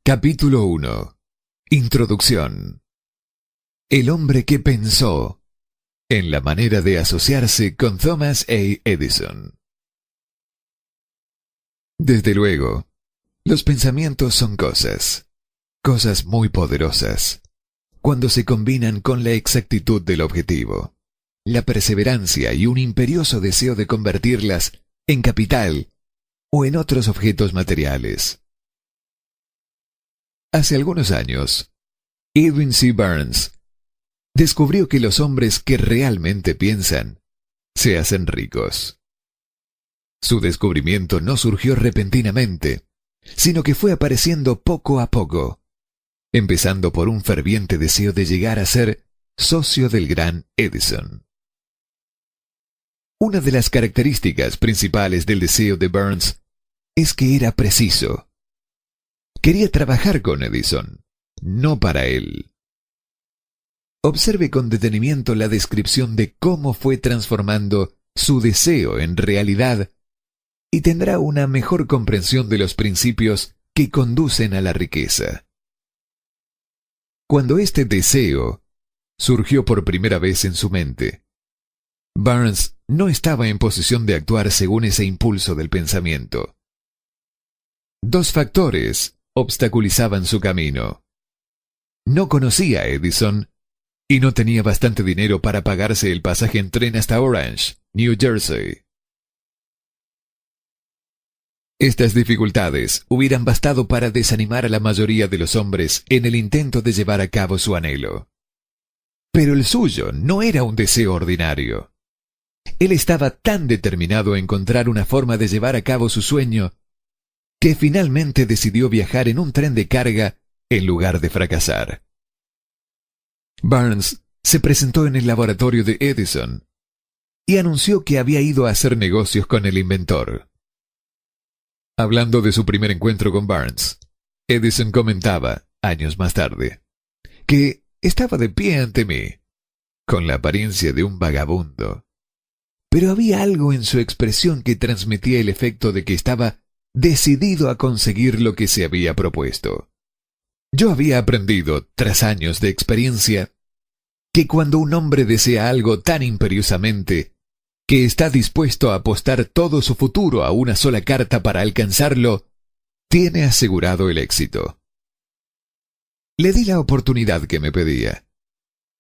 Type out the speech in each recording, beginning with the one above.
Capítulo 1. Introducción. El hombre que pensó en la manera de asociarse con Thomas A. Edison. Desde luego, los pensamientos son cosas muy poderosas, cuando se combinan con la exactitud del objetivo, la perseverancia y un imperioso deseo de convertirlas en capital o en otros objetos materiales. Hace algunos años, Edwin C. Burns descubrió que los hombres que realmente piensan se hacen ricos. Su descubrimiento no surgió repentinamente, sino que fue apareciendo poco a poco, empezando por un ferviente deseo de llegar a ser socio del gran Edison. Una de las características principales del deseo de Burns es que era preciso. Quería trabajar con Edison, no para él. Observe con detenimiento la descripción de cómo fue transformando su deseo en realidad y tendrá una mejor comprensión de los principios que conducen a la riqueza. Cuando este deseo surgió por primera vez en su mente, Burns no estaba en posición de actuar según ese impulso del pensamiento. Dos factores obstaculizaban su camino. No conocía a Edison y no tenía bastante dinero para pagarse el pasaje en tren hasta Orange, New Jersey. Estas dificultades hubieran bastado para desanimar a la mayoría de los hombres en el intento de llevar a cabo su anhelo. Pero el suyo no era un deseo ordinario. Él estaba tan determinado a encontrar una forma de llevar a cabo su sueño que finalmente decidió viajar en un tren de carga en lugar de fracasar. Burns se presentó en el laboratorio de Edison y anunció que había ido a hacer negocios con el inventor. Hablando de su primer encuentro con Burns, Edison comentaba, años más tarde, que estaba de pie ante mí, con la apariencia de un vagabundo. Pero había algo en su expresión que transmitía el efecto de que estaba decidido a conseguir lo que se había propuesto. Yo había aprendido, tras años de experiencia, que cuando un hombre desea algo tan imperiosamente, que está dispuesto a apostar todo su futuro a una sola carta para alcanzarlo, tiene asegurado el éxito. Le di la oportunidad que me pedía,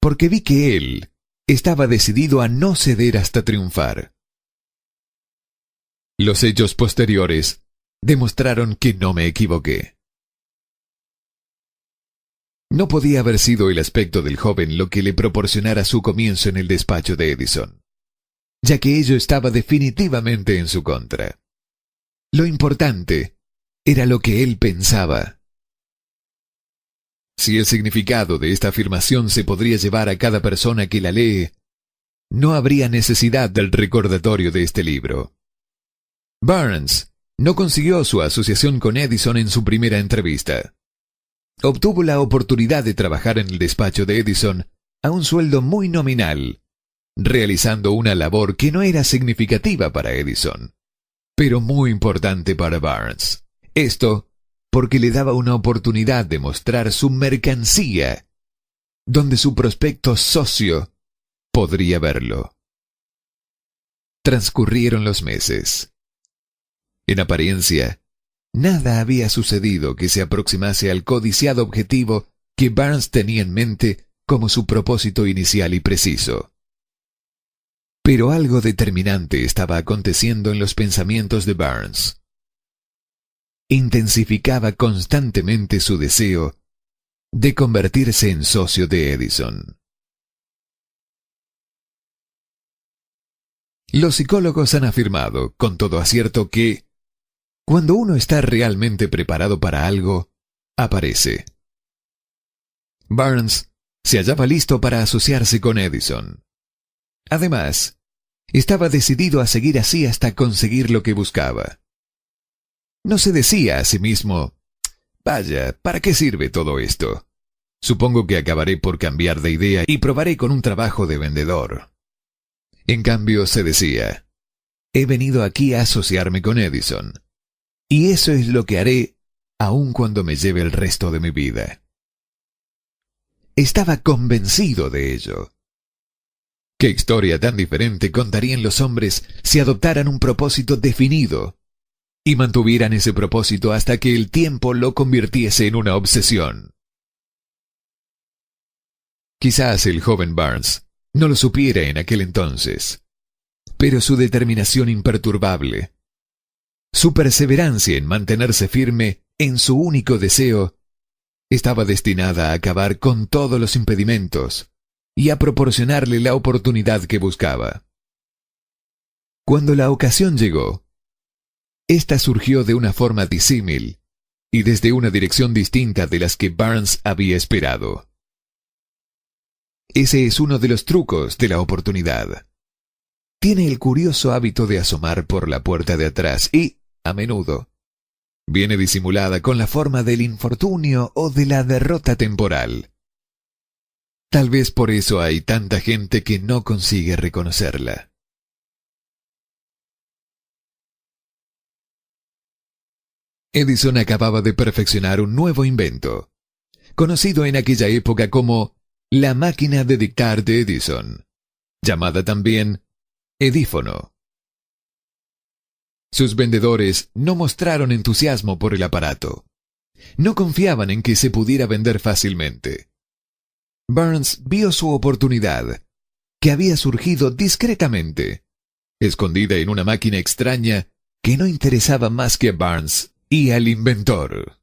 porque vi que él estaba decidido a no ceder hasta triunfar. Los hechos posteriores demostraron que no me equivoqué. No podía haber sido el aspecto del joven lo que le proporcionara su comienzo en el despacho de Edison, ya que ello estaba definitivamente en su contra. Lo importante era lo que él pensaba. Si el significado de esta afirmación se podría llevar a cada persona que la lee, no habría necesidad del recordatorio de este libro. Burns no consiguió su asociación con Edison en su primera entrevista. Obtuvo la oportunidad de trabajar en el despacho de Edison a un sueldo muy nominal, realizando una labor que no era significativa para Edison, pero muy importante para Burns. Esto porque le daba una oportunidad de mostrar su mercancía, donde su prospecto socio podría verlo. Transcurrieron los meses. En apariencia, nada había sucedido que se aproximase al codiciado objetivo que Burns tenía en mente como su propósito inicial y preciso. Pero algo determinante estaba aconteciendo en los pensamientos de Burns. Intensificaba constantemente su deseo de convertirse en socio de Edison. Los psicólogos han afirmado, con todo acierto, que cuando uno está realmente preparado para algo, aparece. Burns se hallaba listo para asociarse con Edison. Además, estaba decidido a seguir así hasta conseguir lo que buscaba. No se decía a sí mismo, vaya, ¿para qué sirve todo esto? Supongo que acabaré por cambiar de idea y probaré con un trabajo de vendedor. En cambio, se decía, he venido aquí a asociarme con Edison, y eso es lo que haré aun cuando me lleve el resto de mi vida. Estaba convencido de ello. ¿Qué historia tan diferente contarían los hombres si adoptaran un propósito definido y mantuvieran ese propósito hasta que el tiempo lo convirtiese en una obsesión? Quizás el joven Barnes no lo supiera en aquel entonces, pero su determinación imperturbable, su perseverancia en mantenerse firme en su único deseo, estaba destinada a acabar con todos los impedimentos y a proporcionarle la oportunidad que buscaba. Cuando la ocasión llegó, esta surgió de una forma disímil y desde una dirección distinta de las que Barnes había esperado. Ese es uno de los trucos de la oportunidad. Tiene el curioso hábito de asomar por la puerta de atrás y, a menudo, viene disimulada con la forma del infortunio o de la derrota temporal. Tal vez por eso hay tanta gente que no consigue reconocerla. Edison acababa de perfeccionar un nuevo invento, conocido en aquella época como la máquina de dictar de Edison, llamada también edífono. Sus vendedores no mostraron entusiasmo por el aparato. No confiaban en que se pudiera vender fácilmente. Barnes vio su oportunidad, que había surgido discretamente, escondida en una máquina extraña que no interesaba más que a Barnes y al inventor.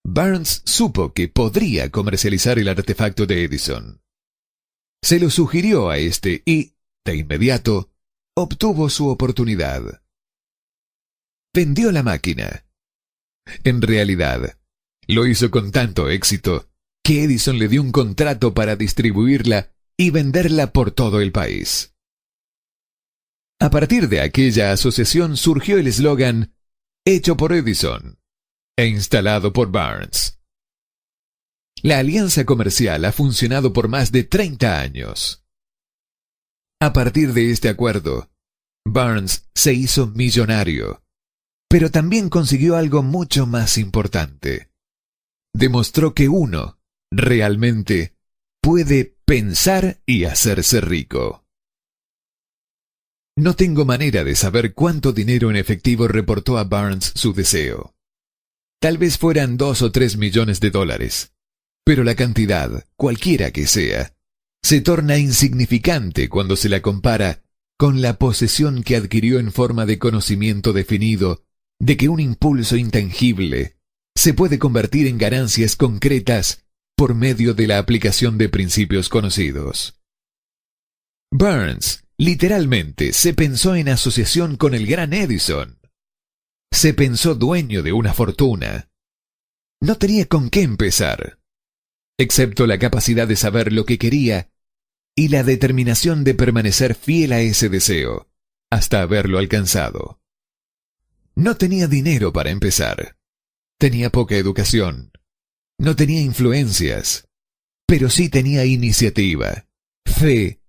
Barnes supo que podría comercializar el artefacto de Edison. Se lo sugirió a este y, de inmediato, obtuvo su oportunidad. Vendió la máquina. En realidad, lo hizo con tanto éxito que Edison le dio un contrato para distribuirla y venderla por todo el país. A partir de aquella asociación surgió el eslogan «Hecho por Edison» e instalado por Barnes. La alianza comercial ha funcionado por más de 30 años. A partir de este acuerdo, Barnes se hizo millonario, pero también consiguió algo mucho más importante. Demostró que uno, realmente, puede pensar y hacerse rico. No tengo manera de saber cuánto dinero en efectivo reportó a Barnes su deseo. Tal vez fueran 2 o 3 millones de dólares, pero la cantidad, cualquiera que sea, se torna insignificante cuando se la compara con la posesión que adquirió en forma de conocimiento definido de que un impulso intangible se puede convertir en ganancias concretas por medio de la aplicación de principios conocidos. Barnes literalmente se pensó en asociación con el gran Edison. Se pensó dueño de una fortuna. No tenía con qué empezar, excepto la capacidad de saber lo que quería y la determinación de permanecer fiel a ese deseo, hasta haberlo alcanzado. No tenía dinero para empezar. Tenía poca educación. No tenía influencias, pero sí tenía iniciativa, fe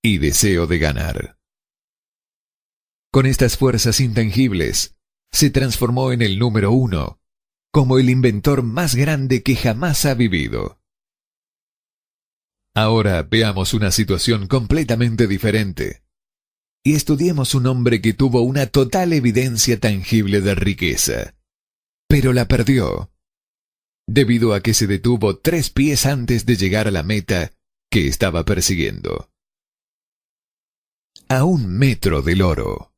y deseo de ganar. Con estas fuerzas intangibles, se transformó en el número 1, como el inventor más grande que jamás ha vivido. Ahora veamos una situación completamente diferente y estudiemos un hombre que tuvo una total evidencia tangible de riqueza, pero la perdió, debido a que se detuvo 3 pies antes de llegar a la meta que estaba persiguiendo. A 1 metro del oro.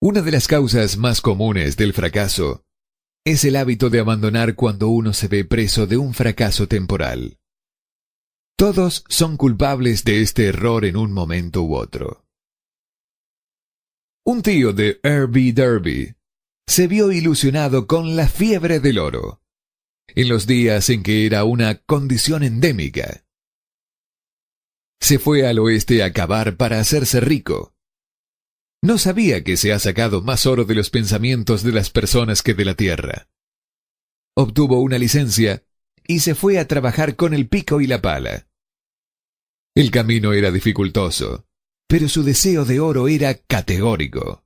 Una de las causas más comunes del fracaso es el hábito de abandonar cuando uno se ve preso de un fracaso temporal. Todos son culpables de este error en un momento u otro. Un tío de R.B. Derby se vio ilusionado con la fiebre del oro, en los días en que era una condición endémica. Se fue al oeste a cavar para hacerse rico. No sabía que se ha sacado más oro de los pensamientos de las personas que de la tierra. Obtuvo una licencia y se fue a trabajar con el pico y la pala. El camino era dificultoso, pero su deseo de oro era categórico.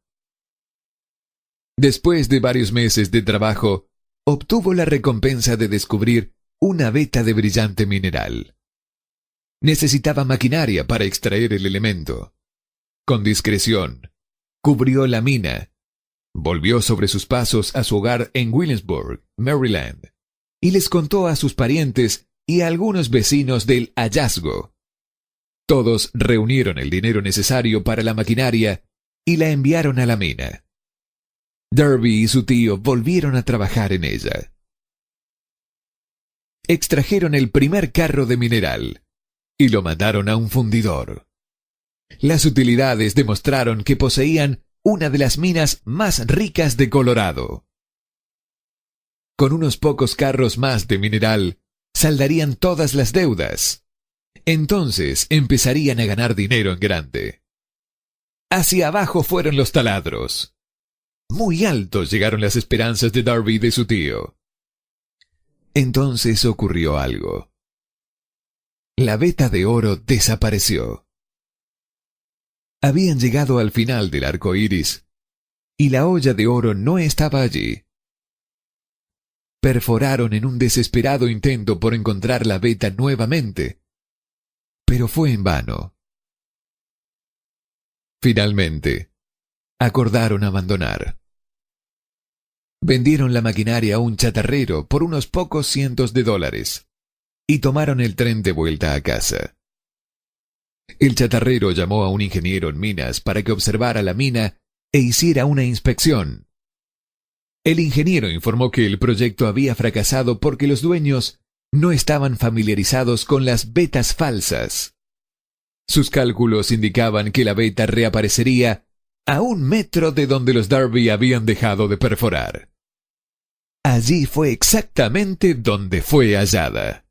Después de varios meses de trabajo, obtuvo la recompensa de descubrir una veta de brillante mineral. Necesitaba maquinaria para extraer el elemento. Con discreción, cubrió la mina, volvió sobre sus pasos a su hogar en Williamsburg, Maryland, y les contó a sus parientes y a algunos vecinos del hallazgo. Todos reunieron el dinero necesario para la maquinaria y la enviaron a la mina. Darby y su tío volvieron a trabajar en ella. Extrajeron el primer carro de mineral y lo mandaron a un fundidor. Las utilidades demostraron que poseían una de las minas más ricas de Colorado. Con unos pocos carros más de mineral, saldarían todas las deudas. Entonces empezarían a ganar dinero en grande. Hacia abajo fueron los taladros. Muy altos llegaron las esperanzas de Darby y de su tío. Entonces ocurrió algo. La veta de oro desapareció. Habían llegado al final del arco iris, y la olla de oro no estaba allí. Perforaron en un desesperado intento por encontrar la veta nuevamente, pero fue en vano. Finalmente, acordaron abandonar. Vendieron la maquinaria a un chatarrero por unos pocos cientos de dólares y tomaron el tren de vuelta a casa. El chatarrero llamó a un ingeniero en minas para que observara la mina e hiciera una inspección. El ingeniero informó que el proyecto había fracasado porque los dueños no estaban familiarizados con las vetas falsas. Sus cálculos indicaban que la veta reaparecería a 1 metro de donde los Darby habían dejado de perforar. Allí fue exactamente donde fue hallada.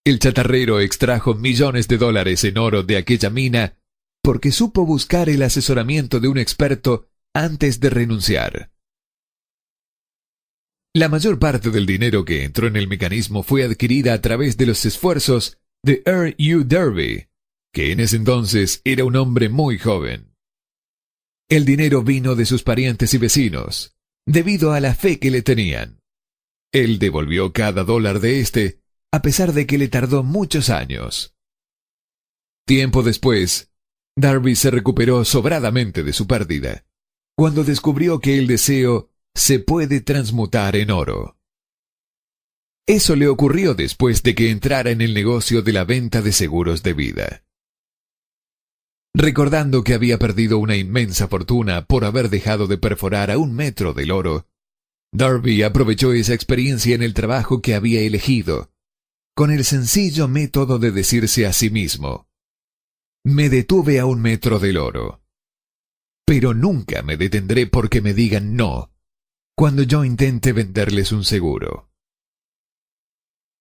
El chatarrero extrajo millones de dólares en oro de aquella mina porque supo buscar el asesoramiento de un experto antes de renunciar. La mayor parte del dinero que entró en el mecanismo fue adquirida a través de los esfuerzos de Earl U. Darby, que en ese entonces era un hombre muy joven. El dinero vino de sus parientes y vecinos, debido a la fe que le tenían. Él devolvió cada dólar de este, a pesar de que le tardó muchos años. Tiempo después, Darby se recuperó sobradamente de su pérdida, cuando descubrió que el deseo se puede transmutar en oro. Eso le ocurrió después de que entrara en el negocio de la venta de seguros de vida. Recordando que había perdido una inmensa fortuna por haber dejado de perforar a 1 metro del oro, Darby aprovechó esa experiencia en el trabajo que había elegido, con el sencillo método de decirse a sí mismo: me detuve a 1 metro del oro, pero nunca me detendré porque me digan no cuando yo intente venderles un seguro.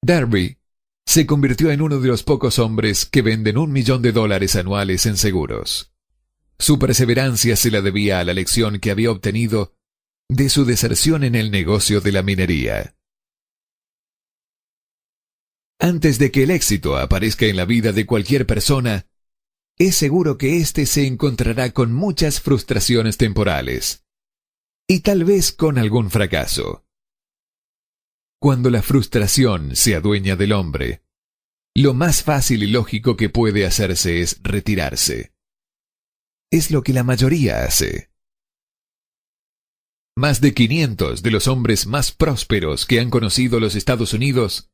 Darby se convirtió en uno de los pocos hombres que venden $1 millón anuales en seguros. Su perseverancia se la debía a la lección que había obtenido de su deserción en el negocio de la minería. Antes de que el éxito aparezca en la vida de cualquier persona, es seguro que éste se encontrará con muchas frustraciones temporales, y tal vez con algún fracaso. Cuando la frustración se adueña del hombre, lo más fácil y lógico que puede hacerse es retirarse. Es lo que la mayoría hace. Más de 500 de los hombres más prósperos que han conocido los Estados Unidos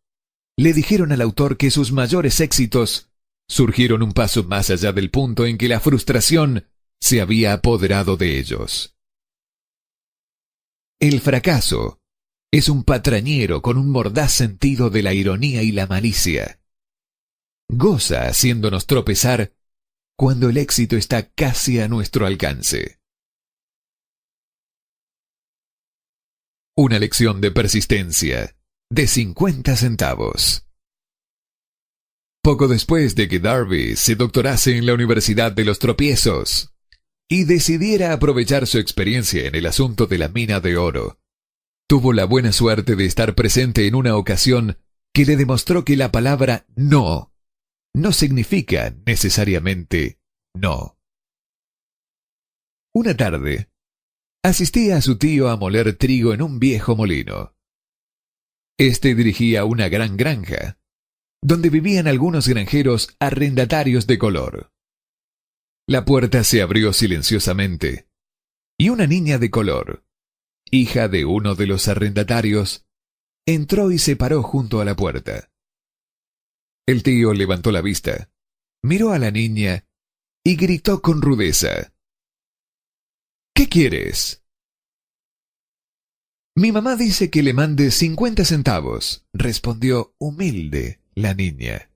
le dijeron al autor que sus mayores éxitos surgieron un paso más allá del punto en que la frustración se había apoderado de ellos. El fracaso es un patrañero con un mordaz sentido de la ironía y la malicia. Goza haciéndonos tropezar cuando el éxito está casi a nuestro alcance. Una lección de persistencia de 50 centavos. Poco después de que Darby se doctorase en la Universidad de los Tropiezos y decidiera aprovechar su experiencia en el asunto de la mina de oro, tuvo la buena suerte de estar presente en una ocasión que le demostró que la palabra no significa necesariamente no. Una tarde, asistía a su tío a moler trigo en un viejo molino. Este dirigía una gran granja, donde vivían algunos granjeros arrendatarios de color. La puerta se abrió silenciosamente, y una niña de color, hija de uno de los arrendatarios, entró y se paró junto a la puerta. El tío levantó la vista, miró a la niña y gritó con rudeza: «¿Qué quieres?» «Mi mamá dice que le mande 50 centavos», respondió humilde la niña.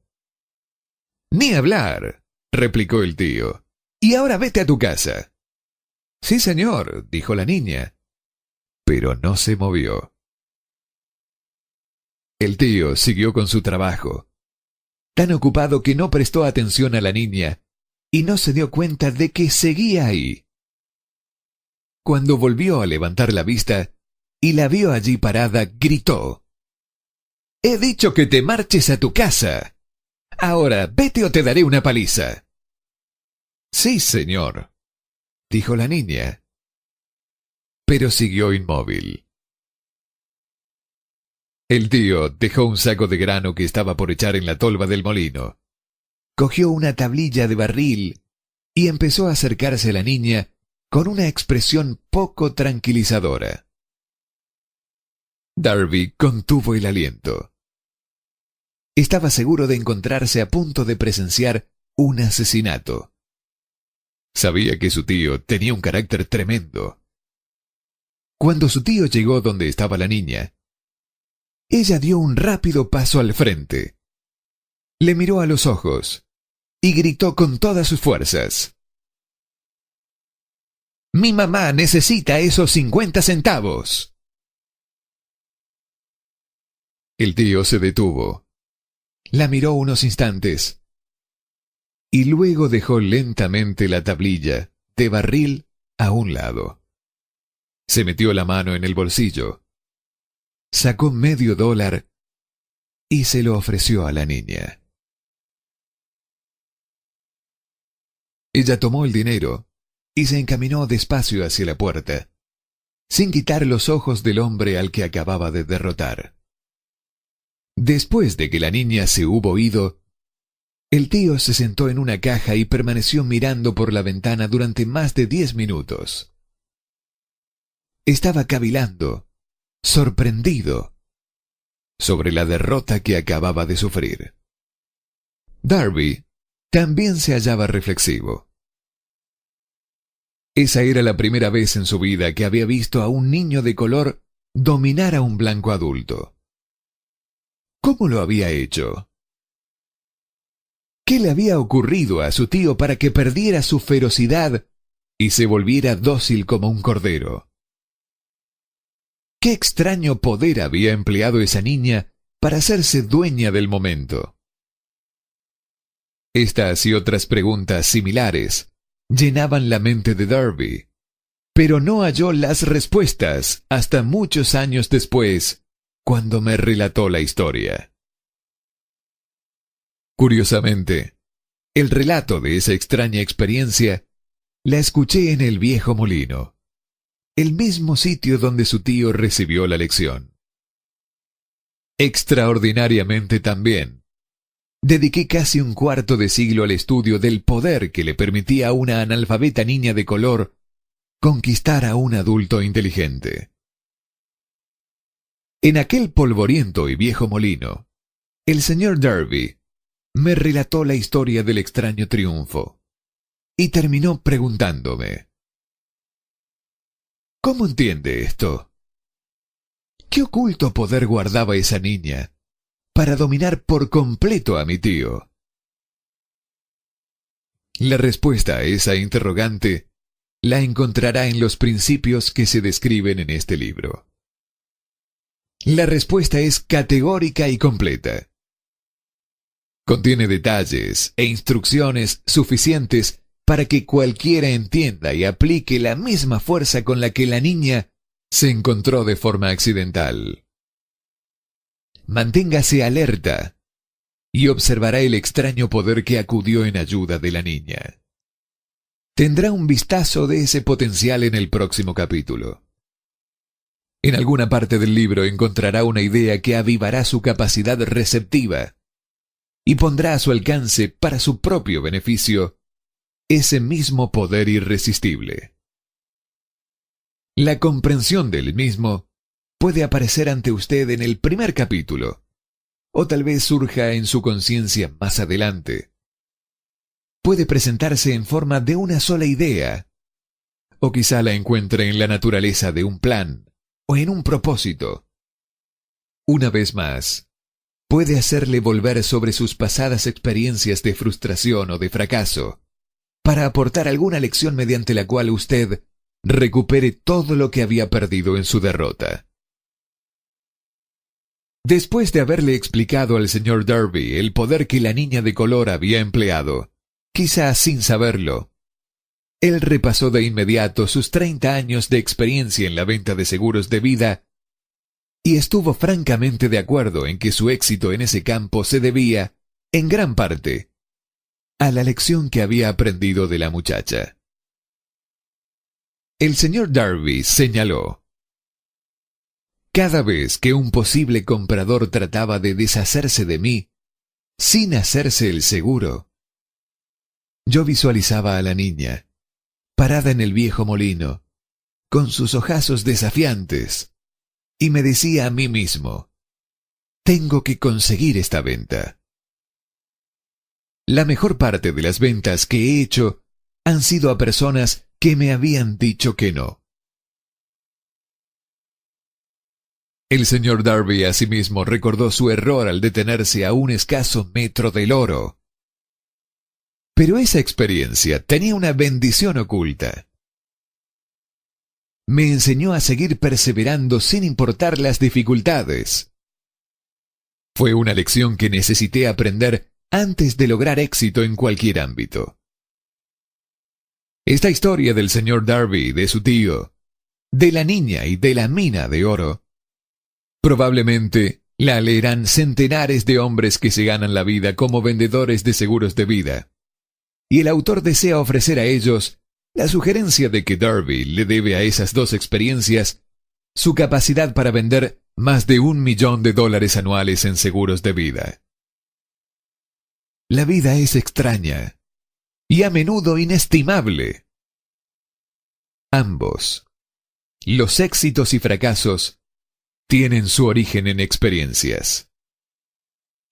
«Ni hablar», replicó el tío. «Y ahora vete a tu casa». «Sí, señor», dijo la niña, pero no se movió. El tío siguió con su trabajo, tan ocupado que no prestó atención a la niña y no se dio cuenta de que seguía ahí. Cuando volvió a levantar la vista y la vio allí parada, gritó: «He dicho que te marches a tu casa. Ahora vete o te daré una paliza». «Sí, señor», dijo la niña, pero siguió inmóvil. El tío dejó un saco de grano que estaba por echar en la tolva del molino. Cogió una tablilla de barril y empezó a acercarse a la niña con una expresión poco tranquilizadora. Darby contuvo el aliento. Estaba seguro de encontrarse a punto de presenciar un asesinato. Sabía que su tío tenía un carácter tremendo. Cuando su tío llegó donde estaba la niña, ella dio un rápido paso al frente. Le miró a los ojos y gritó con todas sus fuerzas: «Mi mamá necesita esos 50 centavos». El tío se detuvo. La miró unos instantes y luego dejó lentamente la tablilla de barril a un lado. Se metió la mano en el bolsillo, sacó $0.50 y se lo ofreció a la niña. Ella tomó el dinero y se encaminó despacio hacia la puerta, sin quitar los ojos del hombre al que acababa de derrotar. Después de que la niña se hubo ido, el tío se sentó en una caja y permaneció mirando por la ventana durante más de 10 minutos. Estaba cavilando, sorprendido, sobre la derrota que acababa de sufrir. Darby también se hallaba reflexivo. Esa era la primera vez en su vida que había visto a un niño de color dominar a un blanco adulto. ¿Cómo lo había hecho? ¿Qué le había ocurrido a su tío para que perdiera su ferocidad y se volviera dócil como un cordero? ¿Qué extraño poder había empleado esa niña para hacerse dueña del momento? Estas y otras preguntas similares llenaban la mente de Darby, pero no halló las respuestas hasta muchos años después, cuando me relató la historia. Curiosamente, el relato de esa extraña experiencia la escuché en el viejo molino, el mismo sitio donde su tío recibió la lección. Extraordinariamente también, dediqué casi un cuarto de siglo al estudio del poder que le permitía a una analfabeta niña de color conquistar a un adulto inteligente. En aquel polvoriento y viejo molino, el señor Darby me relató la historia del extraño triunfo y terminó preguntándome: ¿cómo entiende esto? ¿Qué oculto poder guardaba esa niña para dominar por completo a mi tío? La respuesta a esa interrogante la encontrará en los principios que se describen en este libro. La respuesta es categórica y completa. Contiene detalles e instrucciones suficientes para que cualquiera entienda y aplique la misma fuerza con la que la niña se encontró de forma accidental. Manténgase alerta y observará el extraño poder que acudió en ayuda de la niña. tendrá un vistazo de ese potencial en el próximo capítulo. En alguna parte del libro encontrará una idea que avivará su capacidad receptiva y pondrá a su alcance, para su propio beneficio, ese mismo poder irresistible. La comprensión del mismo puede aparecer ante usted en el primer capítulo, o tal vez surja en su conciencia más adelante. Puede presentarse en forma de una sola idea, o quizá la encuentre en la naturaleza de un plan, o en un propósito. Una vez más, puede hacerle volver sobre sus pasadas experiencias de frustración o de fracaso, para aportar alguna lección mediante la cual usted recupere todo lo que había perdido en su derrota. Después de haberle explicado al señor Darby el poder que la niña de color había empleado, quizás sin saberlo, él repasó de inmediato sus 30 años de experiencia en la venta de seguros de vida y estuvo francamente de acuerdo en que su éxito en ese campo se debía, en gran parte, a la lección que había aprendido de la muchacha. El señor Darby señaló: cada vez que un posible comprador trataba de deshacerse de mí, sin hacerse el seguro, yo visualizaba a la niña, parada en el viejo molino, con sus ojazos desafiantes, y me decía a mí mismo: tengo que conseguir esta venta. La mejor parte de las ventas que he hecho han sido a personas que me habían dicho que no. El señor Darby asimismo recordó su error al detenerse a un escaso metro del oro. Pero esa experiencia tenía una bendición oculta. Me enseñó a seguir perseverando sin importar las dificultades. Fue una lección que necesité aprender antes de lograr éxito en cualquier ámbito. Esta historia del señor Darby, de su tío, de la niña y de la mina de oro, probablemente la leerán centenares de hombres que se ganan la vida como vendedores de seguros de vida. Y el autor desea ofrecer a ellos la sugerencia de que Darby le debe a esas dos experiencias su capacidad para vender más de $1 millón anuales en seguros de vida. La vida es extraña y a menudo inestimable. Ambos, los éxitos y fracasos, tienen su origen en experiencias.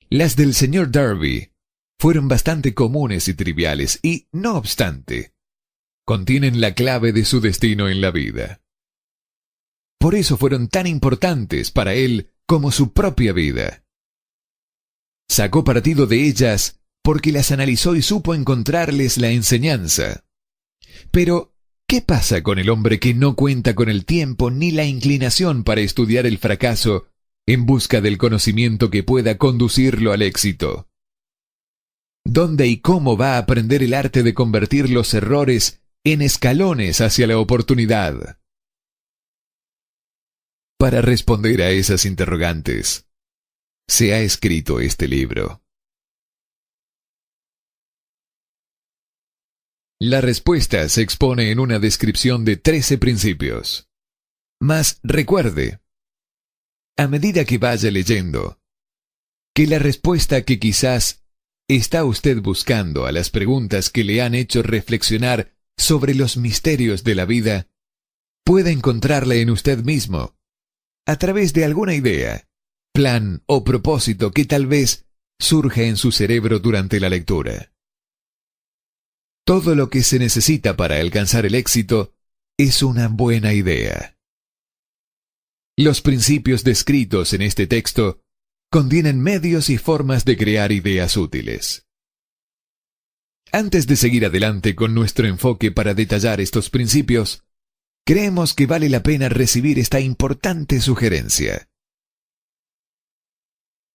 Las del señor Darby fueron bastante comunes y triviales y, no obstante, contienen la clave de su destino en la vida. Por eso fueron tan importantes para él como su propia vida. Sacó partido de ellas porque las analizó y supo encontrarles la enseñanza. Pero, ¿qué pasa con el hombre que no cuenta con el tiempo ni la inclinación para estudiar el fracaso en busca del conocimiento que pueda conducirlo al éxito? ¿Dónde y cómo va a aprender el arte de convertir los errores en escalones hacia la oportunidad? Para responder a esas interrogantes, se ha escrito este libro. La respuesta se expone en una descripción de 13 principios. Mas recuerde, a medida que vaya leyendo, que la respuesta que quizás está usted buscando a las preguntas que le han hecho reflexionar sobre los misterios de la vida, puede encontrarla en usted mismo, a través de alguna idea, plan o propósito que tal vez surja en su cerebro durante la lectura. Todo lo que se necesita para alcanzar el éxito es una buena idea. Los principios descritos en este texto contienen medios y formas de crear ideas útiles. Antes de seguir adelante con nuestro enfoque para detallar estos principios, creemos que vale la pena recibir esta importante sugerencia.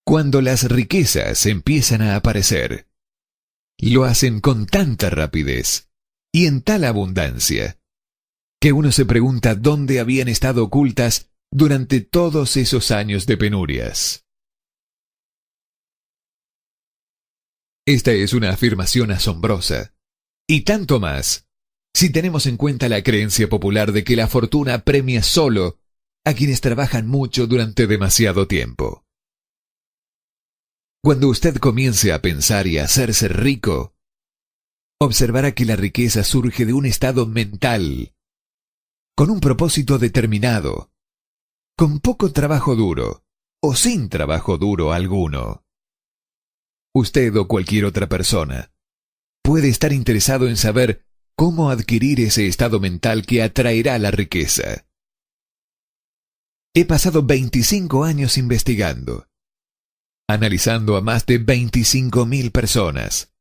Cuando las riquezas empiezan a aparecer, lo hacen con tanta rapidez y en tal abundancia, que uno se pregunta dónde habían estado ocultas durante todos esos años de penurias. Esta es una afirmación asombrosa, y tanto más, Si tenemos en cuenta la creencia popular de que la fortuna premia solo a quienes trabajan mucho durante demasiado tiempo. Cuando usted comience a pensar y a hacerse rico, observará que la riqueza surge de un estado mental, con un propósito determinado, con poco trabajo duro o sin trabajo duro alguno. Usted o cualquier otra persona puede estar interesado en saber cómo adquirir ese estado mental que atraerá la riqueza. He pasado 25 años investigando, analizando a más de 25.000 personas,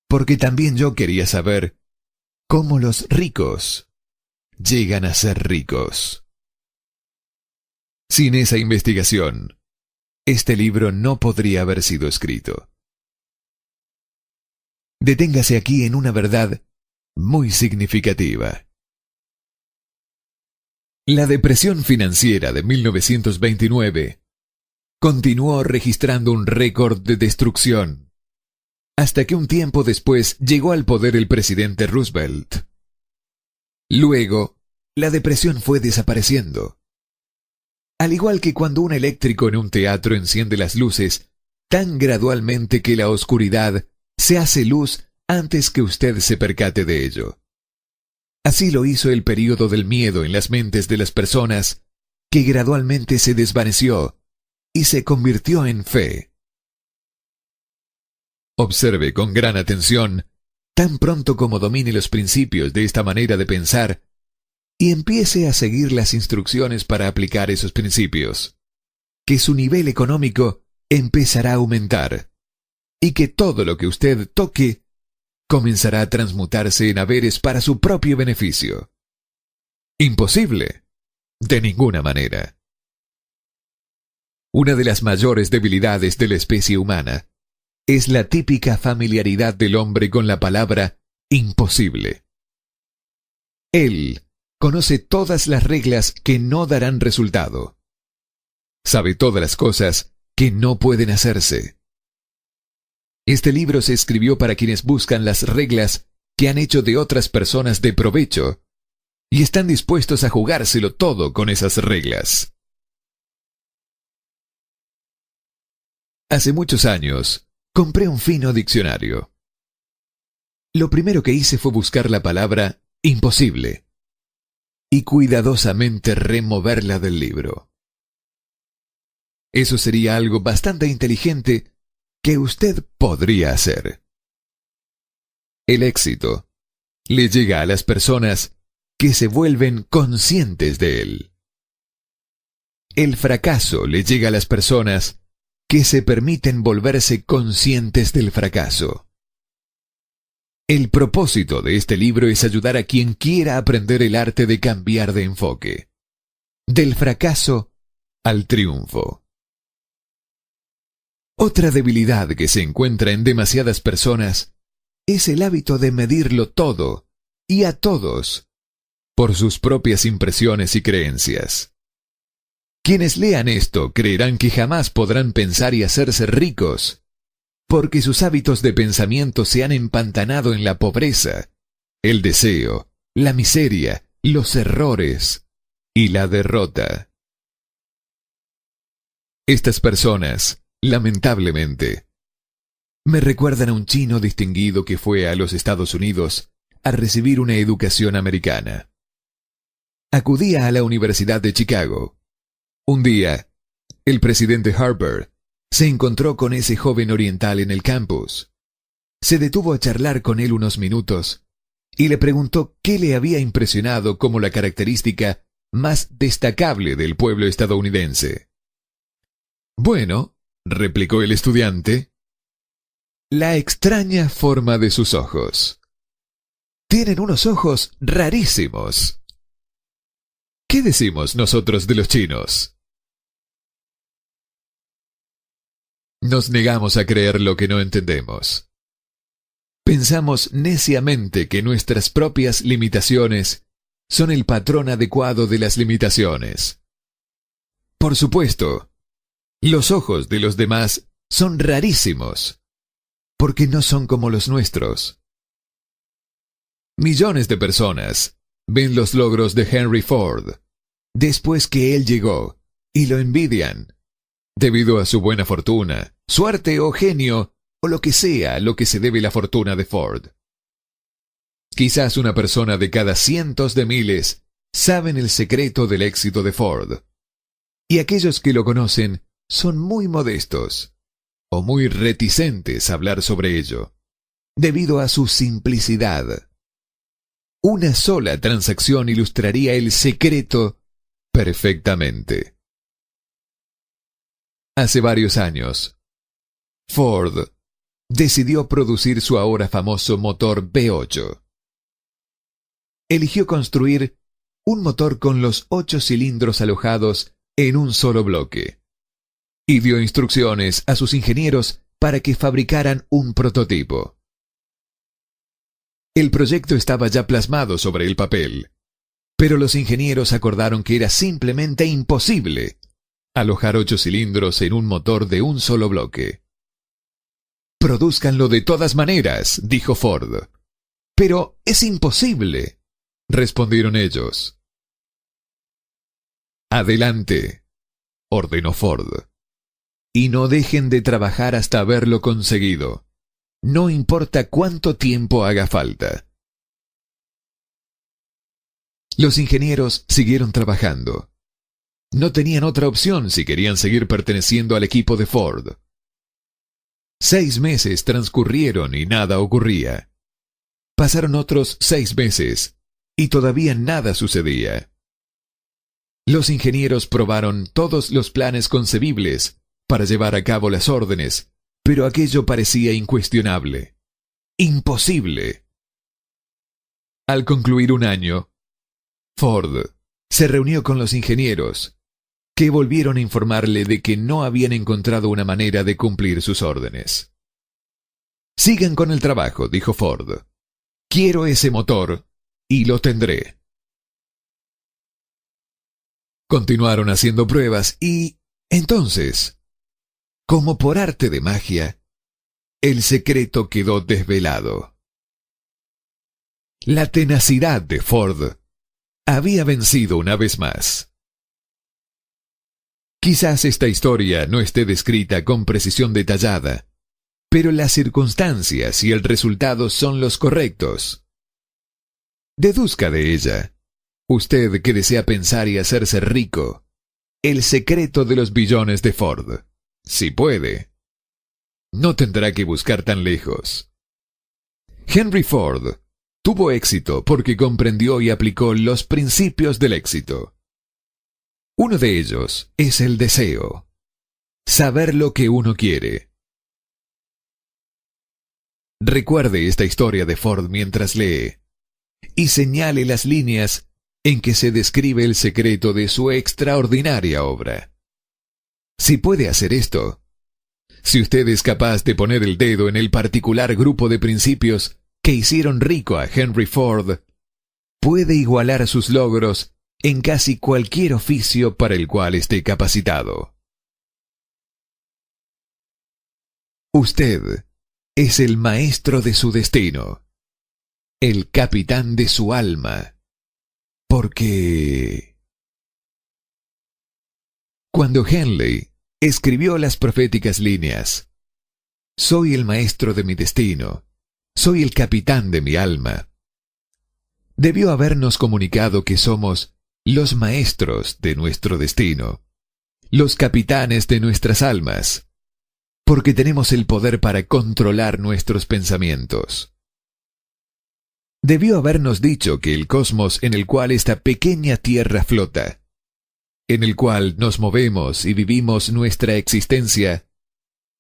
porque también yo quería saber cómo los ricos llegan a ser ricos. Sin esa investigación, este libro no podría haber sido escrito. Deténgase aquí en una verdad muy significativa. La depresión financiera de 1929 continuó registrando un récord de destrucción, hasta que un tiempo después llegó al poder el presidente Roosevelt. Luego, la depresión fue desapareciendo. Al igual que cuando un eléctrico en un teatro enciende las luces tan gradualmente que la oscuridad se hace luz antes que usted se percate de ello. Así lo hizo el período del miedo en las mentes de las personas, que gradualmente se desvaneció y se convirtió en fe. Observe con gran atención, tan pronto como domine los principios de esta manera de pensar, y empiece a seguir las instrucciones para aplicar esos principios, que su nivel económico empezará a aumentar, y que todo lo que usted toque comenzará a transmutarse en haberes para su propio beneficio. ¿Imposible? De ninguna manera. Una de las mayores debilidades de la especie humana es la típica familiaridad del hombre con la palabra imposible. Él conoce todas las reglas que no darán resultado. Sabe todas las cosas que no pueden hacerse. Este libro se escribió para quienes buscan las reglas que han hecho de otras personas de provecho y están dispuestos a jugárselo todo con esas reglas. Hace muchos años, compré un fino diccionario. Lo primero que hice fue buscar la palabra imposible y cuidadosamente removerla del libro. Eso sería algo bastante inteligente que usted podría hacer. El éxito le llega a las personas que se vuelven conscientes de él. El fracaso le llega a las personas que se permiten volverse conscientes del fracaso. El propósito de este libro es ayudar a quien quiera aprender el arte de cambiar de enfoque, del fracaso al triunfo. Otra debilidad que se encuentra en demasiadas personas es el hábito de medirlo todo y a todos por sus propias impresiones y creencias. Quienes lean esto creerán que jamás podrán pensar y hacerse ricos, porque sus hábitos de pensamiento se han empantanado en la pobreza, el deseo, la miseria, los errores y la derrota. Estas personas, lamentablemente, me recuerdan a un chino distinguido que fue a los Estados Unidos a recibir una educación americana. Acudía a la Universidad de Chicago. Un día, el presidente Harper se encontró con ese joven oriental en el campus. Se detuvo a charlar con él unos minutos y le preguntó qué le había impresionado como la característica más destacable del pueblo estadounidense. Bueno, replicó el estudiante, la extraña forma de sus ojos. Tienen unos ojos rarísimos. ¿Qué decimos nosotros de los chinos? Nos negamos a creer lo que no entendemos. Pensamos neciamente que nuestras propias limitaciones son el patrón adecuado de las limitaciones. Por supuesto, los ojos de los demás son rarísimos, porque no son como los nuestros. Millones de personas ven los logros de Henry Ford después que él llegó y lo envidian, debido a su buena fortuna, suerte o genio, o lo que sea a lo que se debe la fortuna de Ford. Quizás una persona de cada cientos de miles saben el secreto del éxito de Ford, y aquellos que lo conocen son muy modestos o muy reticentes a hablar sobre ello, debido a su simplicidad. Una sola transacción ilustraría el secreto perfectamente. Hace varios años, Ford decidió producir su ahora famoso motor V8. Eligió construir un motor con los 8 cilindros alojados en un solo bloque, y dio instrucciones a sus ingenieros para que fabricaran un prototipo. El proyecto estaba ya plasmado sobre el papel, pero los ingenieros acordaron que era simplemente imposible alojar 8 cilindros en un motor de un solo bloque. «Produzcanlo de todas maneras», dijo Ford. «Pero es imposible», respondieron ellos. «Adelante», ordenó Ford. «Y no dejen de trabajar hasta haberlo conseguido. No importa cuánto tiempo haga falta». Los ingenieros siguieron trabajando. No tenían otra opción si querían seguir perteneciendo al equipo de Ford. 6 meses transcurrieron y nada ocurría. Pasaron otros 6 meses y todavía nada sucedía. Los ingenieros probaron todos los planes concebibles para llevar a cabo las órdenes, pero aquello parecía incuestionable. Imposible. Al concluir un año, Ford se reunió con los ingenieros, que volvieron a informarle de que no habían encontrado una manera de cumplir sus órdenes. «Sigan con el trabajo», dijo Ford. «Quiero ese motor y lo tendré». Continuaron haciendo pruebas y, entonces, como por arte de magia, el secreto quedó desvelado. La tenacidad de Ford había vencido una vez más. Quizás esta historia no esté descrita con precisión detallada, pero las circunstancias y el resultado son los correctos. Deduzca de ella, usted que desea pensar y hacerse rico, el secreto de los billones de Ford. Si puede, no tendrá que buscar tan lejos. Henry Ford tuvo éxito porque comprendió y aplicó los principios del éxito. Uno de ellos es el deseo. Saber lo que uno quiere. Recuerde esta historia de Ford mientras lee, y señale las líneas en que se describe el secreto de su extraordinaria obra. Si puede hacer esto, si usted es capaz de poner el dedo en el particular grupo de principios que hicieron rico a Henry Ford, puede igualar sus logros en casi cualquier oficio para el cual esté capacitado. Usted es el maestro de su destino, el capitán de su alma, porque cuando Henley escribió las proféticas líneas, «Soy el maestro de mi destino, soy el capitán de mi alma», debió habernos comunicado que somos los maestros de nuestro destino, los capitanes de nuestras almas, porque tenemos el poder para controlar nuestros pensamientos. Debió habernos dicho que el cosmos en el cual esta pequeña tierra flota, en el cual nos movemos y vivimos nuestra existencia,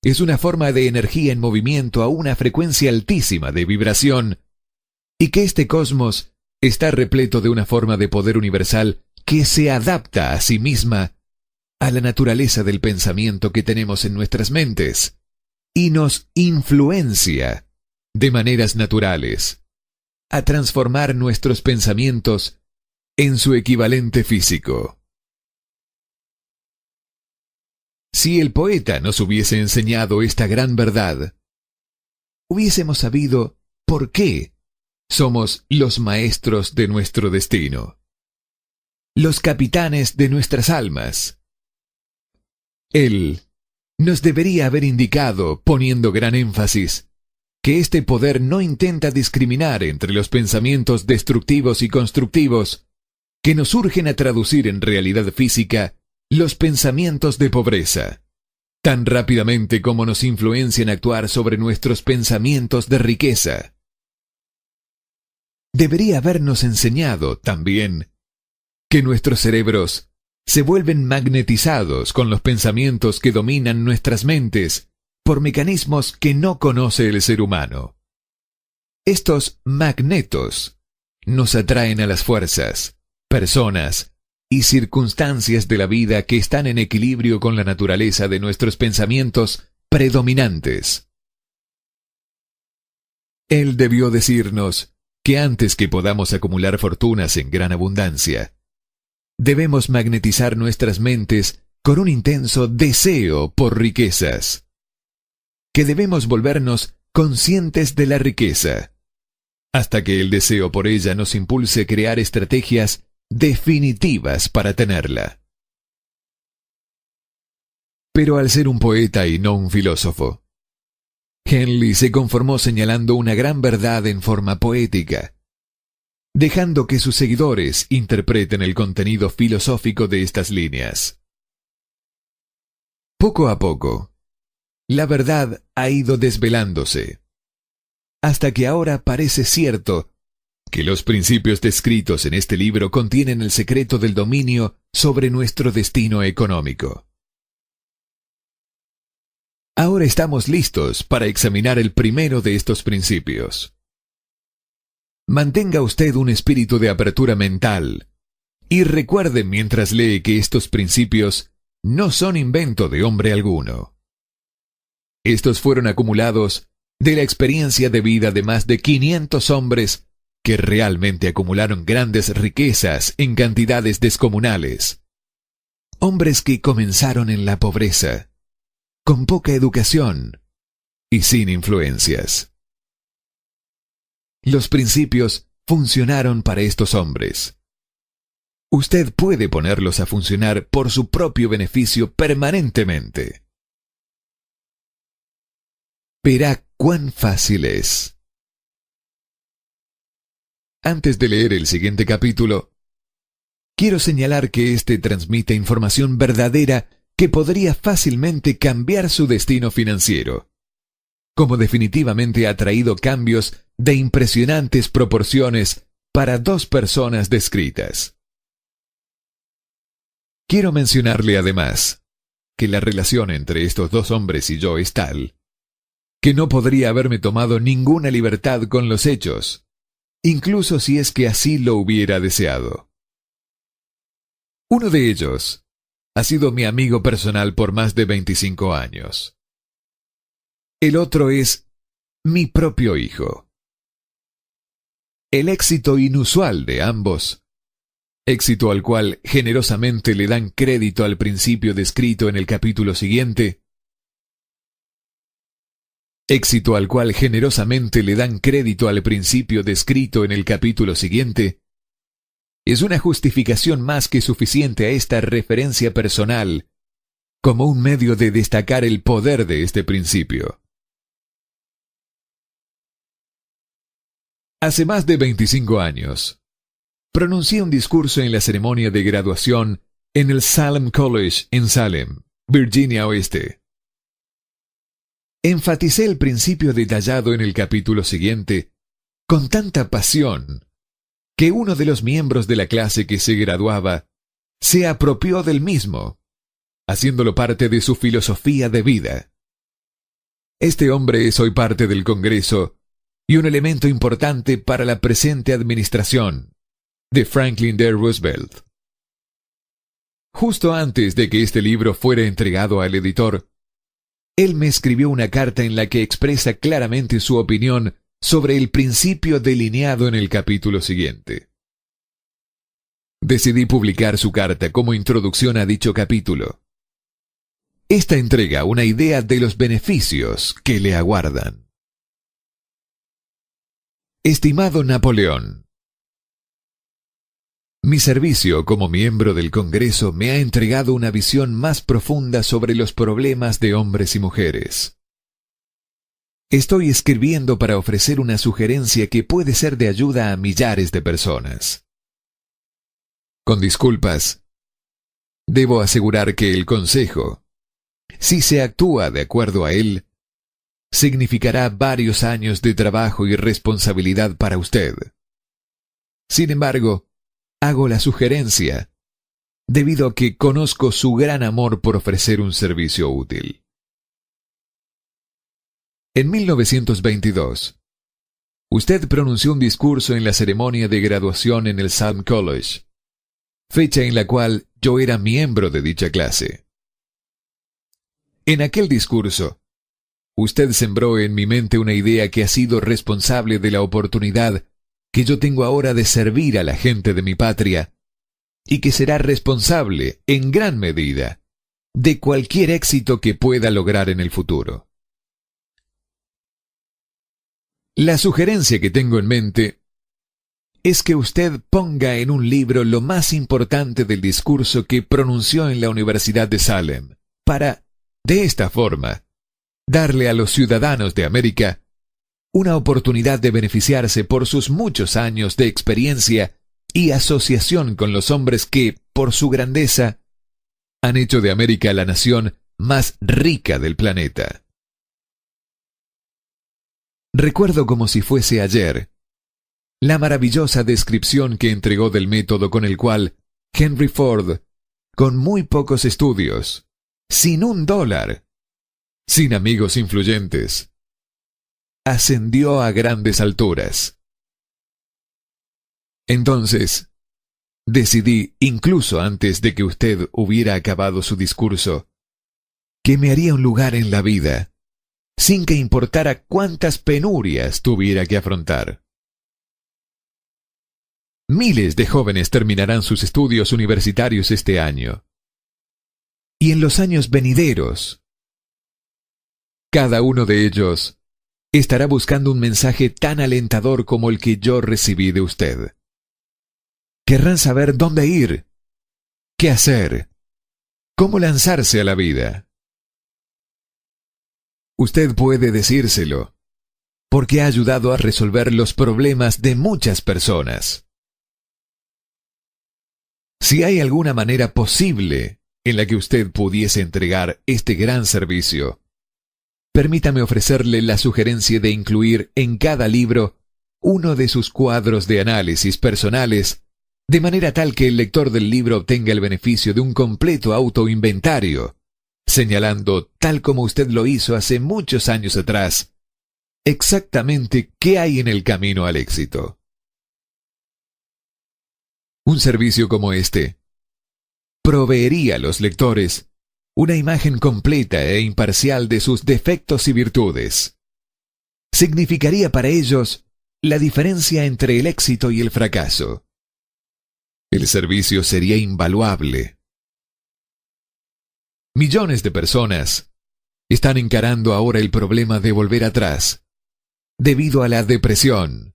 es una forma de energía en movimiento a una frecuencia altísima de vibración, y que este cosmos está repleto de una forma de poder universal que se adapta a sí misma a la naturaleza del pensamiento que tenemos en nuestras mentes y nos influencia de maneras naturales a transformar nuestros pensamientos en su equivalente físico. Si el poeta nos hubiese enseñado esta gran verdad, hubiésemos sabido por qué somos los maestros de nuestro destino, los capitanes de nuestras almas. Él nos debería haber indicado, poniendo gran énfasis, que este poder no intenta discriminar entre los pensamientos destructivos y constructivos que nos urgen a traducir en realidad física los pensamientos de pobreza, tan rápidamente como nos influencian a actuar sobre nuestros pensamientos de riqueza. Debería habernos enseñado, también, que nuestros cerebros se vuelven magnetizados con los pensamientos que dominan nuestras mentes por mecanismos que no conoce el ser humano. Estos magnetos nos atraen a las fuerzas, personas y circunstancias de la vida que están en equilibrio con la naturaleza de nuestros pensamientos predominantes. Él debió decirnos que antes que podamos acumular fortunas en gran abundancia, debemos magnetizar nuestras mentes con un intenso deseo por riquezas, que debemos volvernos conscientes de la riqueza, hasta que el deseo por ella nos impulse a crear estrategias definitivas para tenerla. Pero al ser un poeta y no un filósofo, Henley se conformó señalando una gran verdad en forma poética, dejando que sus seguidores interpreten el contenido filosófico de estas líneas. Poco a poco, la verdad ha ido desvelándose, hasta que ahora parece cierto que los principios descritos en este libro contienen el secreto del dominio sobre nuestro destino económico. Ahora estamos listos para examinar el primero de estos principios. Mantenga usted un espíritu de apertura mental y recuerde mientras lee que estos principios no son invento de hombre alguno. Estos fueron acumulados de la experiencia de vida de más de 500 hombres que realmente acumularon grandes riquezas en cantidades descomunales. Hombres que comenzaron en la pobreza, con poca educación y sin influencias. Los principios funcionaron para estos hombres. Usted puede ponerlos a funcionar por su propio beneficio permanentemente. Verá cuán fácil es. Antes de leer el siguiente capítulo, quiero señalar que este transmite información verdadera que podría fácilmente cambiar su destino financiero, como definitivamente ha traído cambios de impresionantes proporciones para dos personas descritas. Quiero mencionarle además que la relación entre estos dos hombres y yo es tal que no podría haberme tomado ninguna libertad con los hechos, incluso si es que así lo hubiera deseado. Uno de ellos ha sido mi amigo personal por más de 25 años. El otro es mi propio hijo. El éxito inusual de ambos, éxito al cual generosamente le dan crédito al principio descrito en el capítulo siguiente, éxito al cual generosamente le dan crédito al principio descrito en el capítulo siguiente, es una justificación más que suficiente a esta referencia personal como un medio de destacar el poder de este principio. Hace más de 25 años, pronuncié un discurso en la ceremonia de graduación en el Salem College en Salem, Virginia Oeste. Enfaticé el principio detallado en el capítulo siguiente con tanta pasión que uno de los miembros de la clase que se graduaba se apropió del mismo, haciéndolo parte de su filosofía de vida. Este hombre es hoy parte del Congreso y un elemento importante para la presente administración de Franklin D. Roosevelt. Justo antes de que este libro fuera entregado al editor, él me escribió una carta en la que expresa claramente su opinión sobre el principio delineado en el capítulo siguiente. Decidí publicar su carta como introducción a dicho capítulo. Esta entrega una idea de los beneficios que le aguardan. Estimado Napoleón, mi servicio como miembro del Congreso me ha entregado una visión más profunda sobre los problemas de hombres y mujeres. Estoy escribiendo para ofrecer una sugerencia que puede ser de ayuda a millares de personas. Con disculpas, debo asegurar que el consejo, si se actúa de acuerdo a él, significará varios años de trabajo y responsabilidad para usted. Sin embargo, hago la sugerencia debido a que conozco su gran amor por ofrecer un servicio útil. En 1922, usted pronunció un discurso en la ceremonia de graduación en el Salm College, fecha en la cual yo era miembro de dicha clase. En aquel discurso, usted sembró en mi mente una idea que ha sido responsable de la oportunidad que yo tengo ahora de servir a la gente de mi patria y que será responsable, en gran medida, de cualquier éxito que pueda lograr en el futuro. La sugerencia que tengo en mente es que usted ponga en un libro lo más importante del discurso que pronunció en la Universidad de Salem, para, de esta forma, darle a los ciudadanos de América una oportunidad de beneficiarse por sus muchos años de experiencia y asociación con los hombres que, por su grandeza, han hecho de América la nación más rica del planeta. Recuerdo como si fuese ayer la maravillosa descripción que entregó del método con el cual Henry Ford, con muy pocos estudios, sin $1, sin amigos influyentes, ascendió a grandes alturas. Entonces, decidí, incluso antes de que usted hubiera acabado su discurso, que me haría un lugar en la vida, sin que importara cuántas penurias tuviera que afrontar. Miles de jóvenes terminarán sus estudios universitarios este año. Y en los años venideros, cada uno de ellos estará buscando un mensaje tan alentador como el que yo recibí de usted. Querrán saber dónde ir, qué hacer, cómo lanzarse a la vida. Usted puede decírselo, porque ha ayudado a resolver los problemas de muchas personas. Si hay alguna manera posible en la que usted pudiese entregar este gran servicio, permítame ofrecerle la sugerencia de incluir en cada libro uno de sus cuadros de análisis personales, de manera tal que el lector del libro obtenga el beneficio de un completo autoinventario, señalando, tal como usted lo hizo hace muchos años atrás, exactamente qué hay en el camino al éxito. Un servicio como este proveería a los lectores una imagen completa e imparcial de sus defectos y virtudes. Significaría para ellos la diferencia entre el éxito y el fracaso. El servicio sería invaluable. Millones de personas están encarando ahora el problema de volver atrás, debido a la depresión.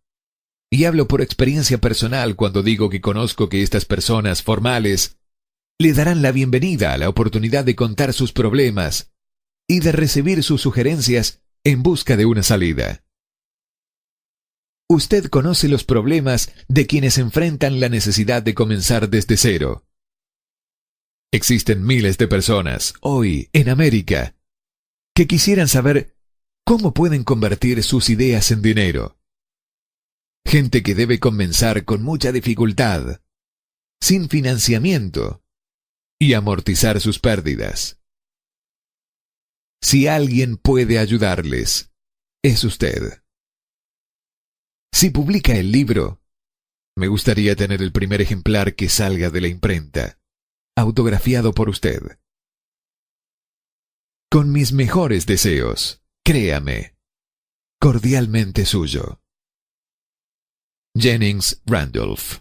Y hablo por experiencia personal cuando digo que conozco que estas personas formales le darán la bienvenida a la oportunidad de contar sus problemas y de recibir sus sugerencias en busca de una salida. Usted conoce los problemas de quienes enfrentan la necesidad de comenzar desde cero. Existen miles de personas, hoy, en América, que quisieran saber cómo pueden convertir sus ideas en dinero. Gente que debe comenzar con mucha dificultad, sin financiamiento, y amortizar sus pérdidas. Si alguien puede ayudarles, es usted. Si publica el libro, me gustaría tener el primer ejemplar que salga de la imprenta, autografiado por usted. Con mis mejores deseos, créame, cordialmente suyo. Jennings Randolph.